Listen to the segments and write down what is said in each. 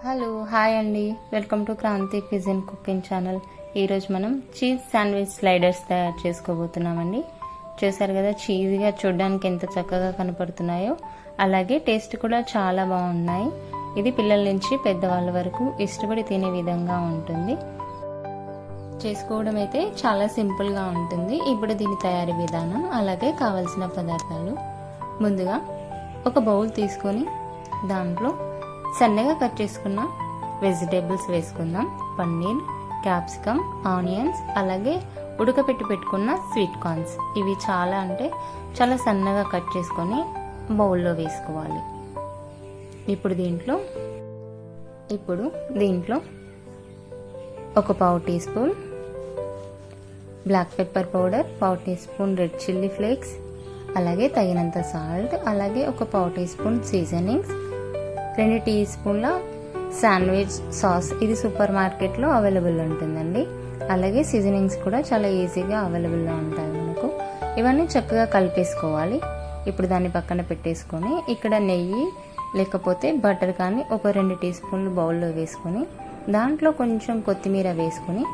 Hello hi అండి, welcome to Kranthi cuisine cooking channel. ఈరోజు మనం చీజ్ శాండ్విచ్ స్లైడర్స్ తయారు చేసుకోబోతున్నామండి. చూసారు కదా, చీజ్గా చూడడానికి ఎంత చక్కగా కనపడుతున్నాయో, అలాగే టేస్ట్ కూడా చాలా బాగున్నాయి. ఇది పిల్లల నుంచి పెద్దవాళ్ళ వరకు ఇష్టపడి తినే విధంగా ఉంటుంది. చేసుకోవడం అయితే చాలా సింపుల్గా ఉంటుంది. ఇప్పుడు దీని తయారీ విధానం అలాగే కావలసిన పదార్థాలు. ముందుగా ఒక బౌల్ తీసుకొని దాంట్లో సన్నగా కట్ చేసుకున్న వెజిటేబుల్స్ వేసుకుందాం. పన్నీర్, క్యాప్సికమ్, ఆనియన్స్, అలాగే ఉడకపెట్టి పెట్టుకున్న స్వీట్ కార్న్స్. ఇవి చాలా సన్నగా కట్ చేసుకొని బౌల్లో వేసుకోవాలి. ఇప్పుడు దీంట్లో ఒక పావు teaspoon black pepper powder, పావు teaspoon red chilli flakes, అలాగే తగినంత సాల్ట్, అలాగే ఒక పావు టీ స్పూన్ సీజనింగ్స్, 2 టీ స్పూన్ల శాండ్విచ్ సాస్. ఇది సూపర్ మార్కెట్లో అవైలబుల్ ఉంటుందండి. అలాగే సీజనింగ్స్ కూడా చాలా ఈజీగా అవైలబుల్లో ఉంటాయి మనకు. ఇవన్నీ చక్కగా కలిపేసుకోవాలి. ఇప్పుడు దాన్ని పక్కన పెట్టేసుకొని ఇక్కడ నెయ్యి లేకపోతే బటర్ కానీ ఒక 2 టీ స్పూన్లు బౌల్లో వేసుకొని దాంట్లో కొంచెం కొత్తిమీర వేసుకొని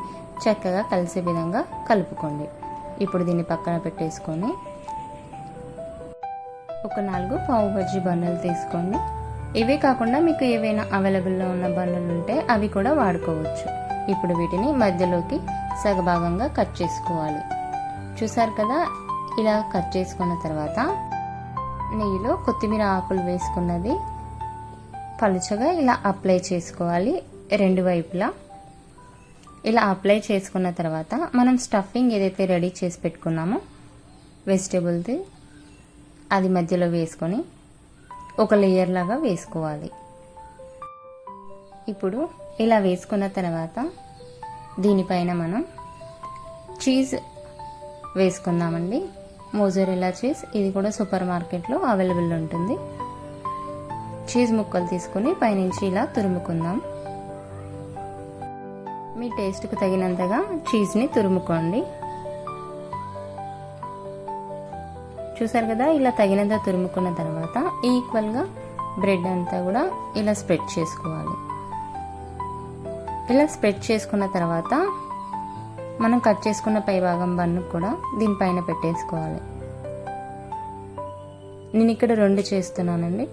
చక్కగా కలిసే విధంగా కలుపుకోండి. ఇప్పుడు దీన్ని పక్కన పెట్టేసుకొని ఒక 4 పావు బజ్జీ బన్నులు తీసుకోండి. ఇవే కాకుండా మీకు ఏవైనా అవైలబుల్లో ఉన్న బన్నులు ఉంటే అవి కూడా వాడుకోవచ్చు. ఇప్పుడు వీటిని మధ్యలోకి సగభాగంగా కట్ చేసుకోవాలి. చూసారు కదా, ఇలా కట్ చేసుకున్న తర్వాత నెయ్యిలో కొత్తిమీర ఆకులు వేసుకున్నది పలుచగా ఇలా అప్లై చేసుకోవాలి. 2 వైపులా ఇలా అప్లై చేసుకున్న తర్వాత మనం స్టఫింగ్ ఏదైతే రెడీ చేసి పెట్టుకున్నామో వెజిటేబుల్ది అది మధ్యలో వేసుకొని ఒక లేయర్ లాగా వేసుకోవాలి. ఇప్పుడు ఇలా వేసుకున్న తర్వాత దీనిపైన మనం చీజ్ వేసుకుందామండి. మోజరెల్లా చీజ్, ఇది కూడా సూపర్ మార్కెట్లో అవైలబుల్ ఉంటుంది. చీజ్ ముక్కలు తీసుకుని పైనుంచి ఇలా తురుముకుందాం. మీ టేస్ట్కు తగినంతగా చీజ్ని తురుముకోండి. చూసారు కదా, ఇలా తగినంత తురుముకున్న తర్వాత ఈక్వల్గా బ్రెడ్ అంతా కూడా ఇలా స్ప్రెడ్ చేసుకోవాలి. ఇలా స్ప్రెడ్ చేసుకున్న తర్వాత మనం కట్ చేసుకున్న పై భాగం బన్ను కూడా దీనిపైన పెట్టేసుకోవాలి. నేను ఇక్కడ 2 చేస్తున్నానండి.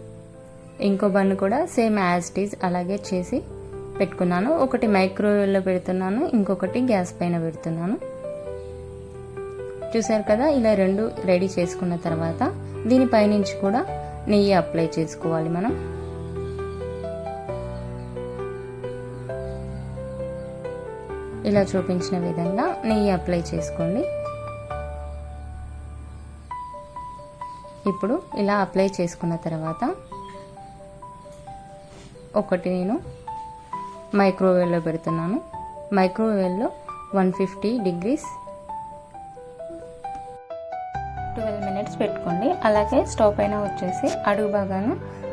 ఇంకో బన్ను కూడా సేమ్ యాజ్ ఇట్ ఈజ్ అలాగే చేసి పెట్టుకున్నాను. ఒకటి మైక్రోవేవ్లో పెడుతున్నాను, ఇంకొకటి గ్యాస్ పైన పెడుతున్నాను. చూసారు కదా, ఇలా 2 రెడీ చేసుకున్న తర్వాత దీనిపై నుంచి కూడా నెయ్యి అప్లై చేసుకోవాలి. మనం ఇలా చూపించిన విధంగా నెయ్యి అప్లై చేసుకోండి. ఇప్పుడు ఇలా అప్లై చేసుకున్న తర్వాత ఒకటి నేను మైక్రోవేవ్లో పెడుతున్నాను. మైక్రోవేవ్లో 150 degrees 12 minutes పెట్టుకోండి. అలాగే స్టవ్ పైన వచ్చేసి అడుగు భాగాన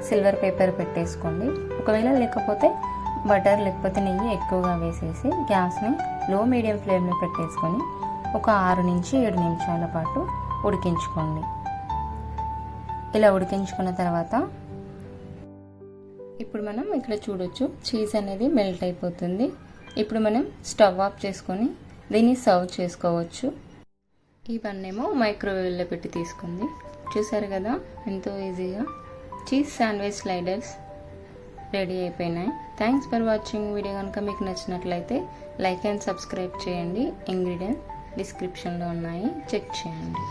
సిల్వర్ పేపర్ పెట్టేసుకోండి. ఒకవేళ లేకపోతే బటర్ లేకపోతే నెయ్యి ఎక్కువగా వేసేసి గ్యాస్ని లో మీడియం ఫ్లేమ్లో పెట్టేసుకొని ఒక 6 నుంచి 7 నిమిషాల పాటు ఉడికించుకోండి. ఇలా ఉడికించుకున్న తర్వాత ఇప్పుడు మనం ఇక్కడ చూడొచ్చు, చీజ్ అనేది మెల్ట్ అయిపోతుంది. ఇప్పుడు మనం స్టవ్ ఆఫ్ చేసుకొని దీన్ని సర్వ్ చేసుకోవచ్చు. ఈ బన్నేమో మైక్రోవేవ్లో పెట్టి తీసుకుంది. చూసారు కదా, ఎంతో ఈజీగా చీజ్ శాండ్విచ్ స్లైడర్స్ రెడీ అయిపోయినాయి. Thanks for watching. వీడియో కనుక మీకు నచ్చినట్లయితే లైక్ అండ్ సబ్స్క్రైబ్ చేయండి. ఇంగ్రీడియంట్స్ డిస్క్రిప్షన్లో ఉన్నాయి, చెక్ చేయండి.